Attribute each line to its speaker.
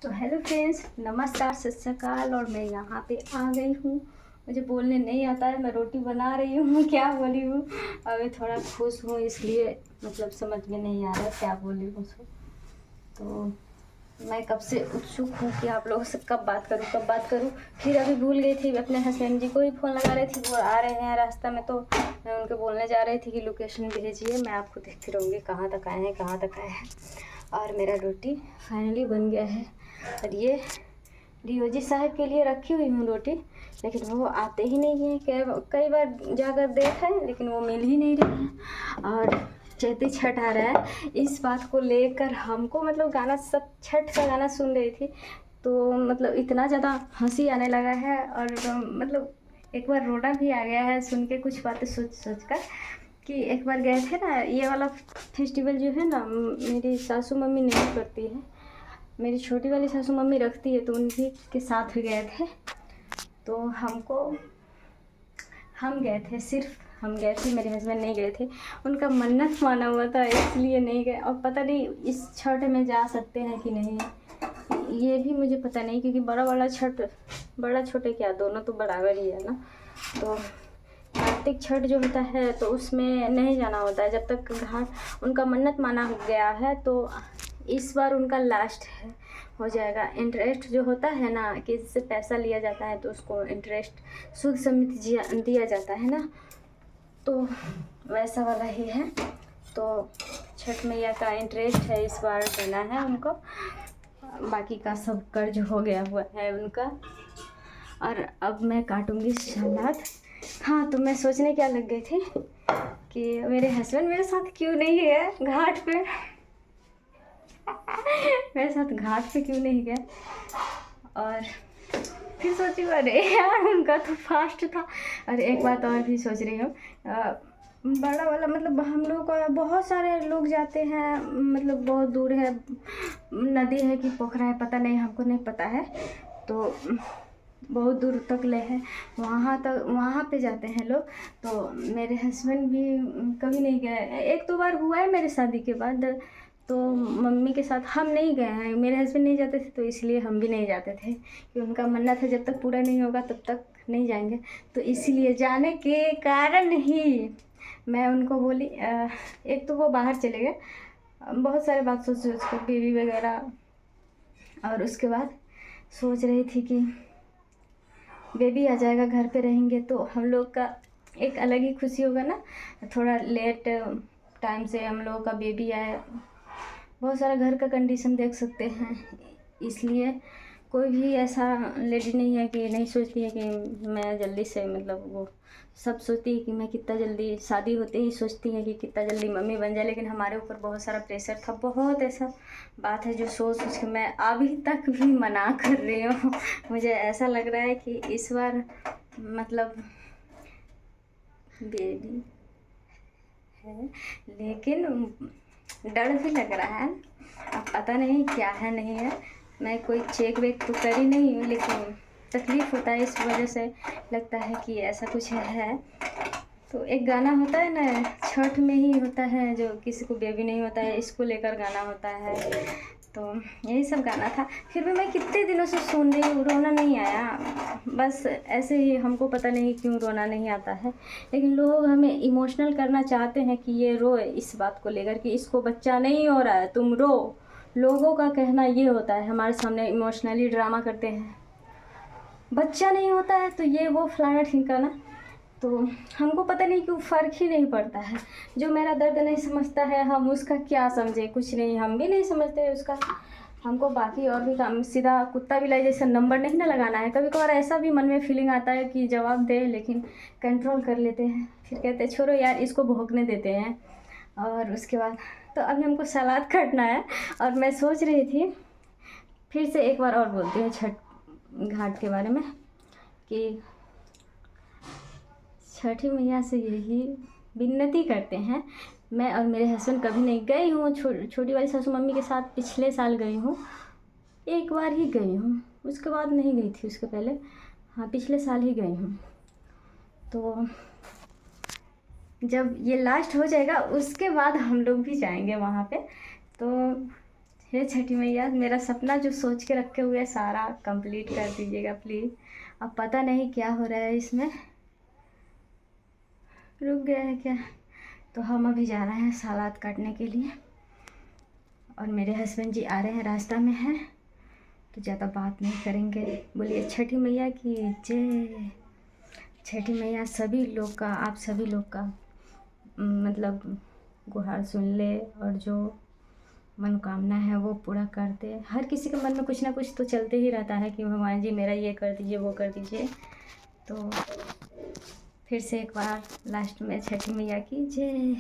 Speaker 1: तो hello friends, नमस्कार, सत श्री अकाल। और मैं यहाँ पे आ गई हूँ। मुझे बोलने नहीं आता है, मैं रोटी बना रही हूँ। क्या बोली हूँ, अभी थोड़ा खुश हूँ इसलिए मतलब समझ में नहीं आ रहा क्या बोली हूँ। तो मैं कब से उत्सुक हूँ कि आप लोगों से कब बात करूँ। फिर अभी भूल गई थी, अपने हस्बैंड जी को ही फ़ोन लगा रही थी, वो आ रहे हैं रास्ता में। तो मैं उनको बोलने जा रही थी कि लोकेशन भेजिए, मैं आपको देखती रहूँगी कहाँ तक आए हैं। और मेरा रोटी फाइनली बन गया है। और ये डीओजी साहब के लिए रखी हुई हूँ रोटी, लेकिन वो आते ही नहीं हैं। कई बार जाकर देखा है लेकिन वो मिल ही नहीं रही है। और चैती छठ आ रहा है, इस बात को लेकर हमको मतलब गाना, सब छठ का गाना सुन रही थी तो मतलब इतना ज़्यादा हंसी आने लगा है। और मतलब एक बार रोना भी आ गया है सुन के कुछ बातें सोच कर कि एक बार गए थे ना, ये वाला फेस्टिवल जो है ना, मेरी सासू मम्मी नहीं करती है, मेरी छोटी वाली सासू मम्मी रखती है, तो उनकी के साथ भी गए थे। तो हम गए थे, सिर्फ हम गए थे, मेरे हस्बैंड नहीं गए थे। उनका मन्नत माना हुआ था इसलिए नहीं गए। और पता नहीं इस छठ में जा सकते हैं कि नहीं, ये भी मुझे पता नहीं, क्योंकि बड़ा छठ, बड़ा छोटे क्या, दोनों तो बराबर ही है ना। तो कार्तिक छठ जो होता है तो उसमें नहीं जाना होता है जब तक घाट, उनका मन्नत माना गया है। तो इस बार उनका लास्ट है, हो जाएगा। इंटरेस्ट जो होता है ना, कि इससे पैसा लिया जाता है तो उसको इंटरेस्ट सुद समेत दिया जाता है ना, तो वैसा वाला ही है। तो छठ मैया का इंटरेस्ट है, इस बार देना है उनको। बाकी का सब कर्ज हो गया हुआ है उनका। और अब मैं काटूंगी सलाद। हाँ, तो मैं सोचने क्या लग गई थी कि मेरे हस्बैंड मेरे साथ क्यों नहीं है घाट पे। मेरे साथ घाट पे क्यों नहीं गए। और फिर सोची, अरे यार उनका तो फास्ट था। और एक बात और भी सोच रही हूँ, बड़ा वाला मतलब हम लोग का बहुत सारे लोग जाते हैं, मतलब बहुत दूर है, नदी है कि पोखरा है पता नहीं, हमको नहीं पता है। तो बहुत दूर तक ले है, वहाँ पे जाते हैं लोग। तो मेरे हस्बैंड भी कभी नहीं गए, एक दो बार हुआ है मेरे शादी के बाद। तो मम्मी के साथ हम नहीं गए हैं, मेरे हस्बैंड नहीं जाते थे तो इसलिए हम भी नहीं जाते थे, कि उनका मन्नत है जब तक पूरा नहीं होगा तब तक नहीं जाएंगे। तो इसलिए जाने के कारण ही मैं उनको बोली, एक तो वो बाहर चले गए, बहुत सारे बात सोच कर, बेबी वगैरह। और उसके बाद सोच रही थी कि बेबी आ जाएगा, घर पे रहेंगे तो हम लोग का एक अलग ही खुशी होगा ना। थोड़ा लेट टाइम से हम लोगों का बेबी आए, बहुत सारा घर का कंडीशन देख सकते हैं, इसलिए कोई भी ऐसा लेडी नहीं है कि नहीं सोचती है कि मैं जल्दी से, मतलब वो सब सोचती है कि मैं कितना जल्दी, शादी होते ही सोचती है कि कितना जल्दी मम्मी बन जाए। लेकिन हमारे ऊपर बहुत सारा प्रेशर था, बहुत ऐसा बात है जो सोच के मैं अभी तक भी मना कर रही हूँ। मुझे ऐसा लग रहा है कि इस बार मतलब बेबी है, लेकिन डर भी लग रहा है। अब पता नहीं क्या है नहीं है, मैं कोई चेक वेक तो करी नहीं हूँ, लेकिन तकलीफ़ होता है इस वजह से, लगता है कि ऐसा कुछ है। तो एक गाना होता है ना, छठ में ही होता है, जो किसी को बेबी नहीं होता है इसको लेकर गाना होता है। तो यही सब गाना था। फिर भी मैं कितने दिनों से सुन रही हूँ, रोना नहीं आया, बस ऐसे ही, हमको पता नहीं क्यों रोना नहीं आता है। लेकिन लोग हमें इमोशनल करना चाहते हैं कि ये रोए इस बात को लेकर कि इसको बच्चा नहीं हो रहा है तुम रो। लोगों का कहना ये होता है, हमारे सामने इमोशनली ड्रामा करते हैं, बच्चा नहीं होता है तो ये वो फलाना ठिकाना। तो हमको पता नहीं क्यों फ़र्क ही नहीं पड़ता है। जो मेरा दर्द नहीं समझता है, हम उसका क्या समझे, कुछ नहीं, हम भी नहीं समझते उसका। हमको बाकी और भी काम, सीधा कुत्ता बिलाई जैसा नंबर नहीं ना लगाना है। कभी कभार ऐसा भी मन में फीलिंग आता है कि जवाब दे, लेकिन कंट्रोल कर लेते हैं, फिर कहते हैं छोड़ो यार इसको भोंकने देते हैं। और उसके बाद तो अभी हमको सलाद काटना है। और मैं सोच रही थी, फिर से एक बार और बोलती हूँ छठ घाट के बारे में, कि छठी मैया से यही विनती करते हैं। मैं और मेरे हस्बैंड कभी नहीं गई हूँ, छोटी वाली सासू मम्मी के साथ पिछले साल गई हूँ, एक बार ही गई हूँ, उसके बाद नहीं गई थी, उसके पहले हाँ पिछले साल ही गई हूँ। तो जब ये लास्ट हो जाएगा उसके बाद हम लोग भी जाएंगे वहाँ पे। तो हे छठी मैया, मेरा सपना जो सोच के रखे हुए सारा कंप्लीट कर दीजिएगा प्लीज़। अब पता नहीं क्या हो रहा है इसमें, रुक गया है क्या। तो हम अभी जा रहे हैं सलाद काटने के लिए, और मेरे हस्बैंड जी आ रहे हैं, रास्ता में हैं, तो ज़्यादा बात नहीं करेंगे। बोलिए छठी मैया की जय। छठी मैया सभी लोग का, आप सभी लोग का मतलब गुहार सुन ले, और जो मनोकामना है वो पूरा कर दे। हर किसी के मन में कुछ ना कुछ तो चलते ही रहता है कि भगवान जी मेरा ये कर दीजिए, वो कर दीजिए। तो फिर से एक बार लास्ट में छठी मैया की जय।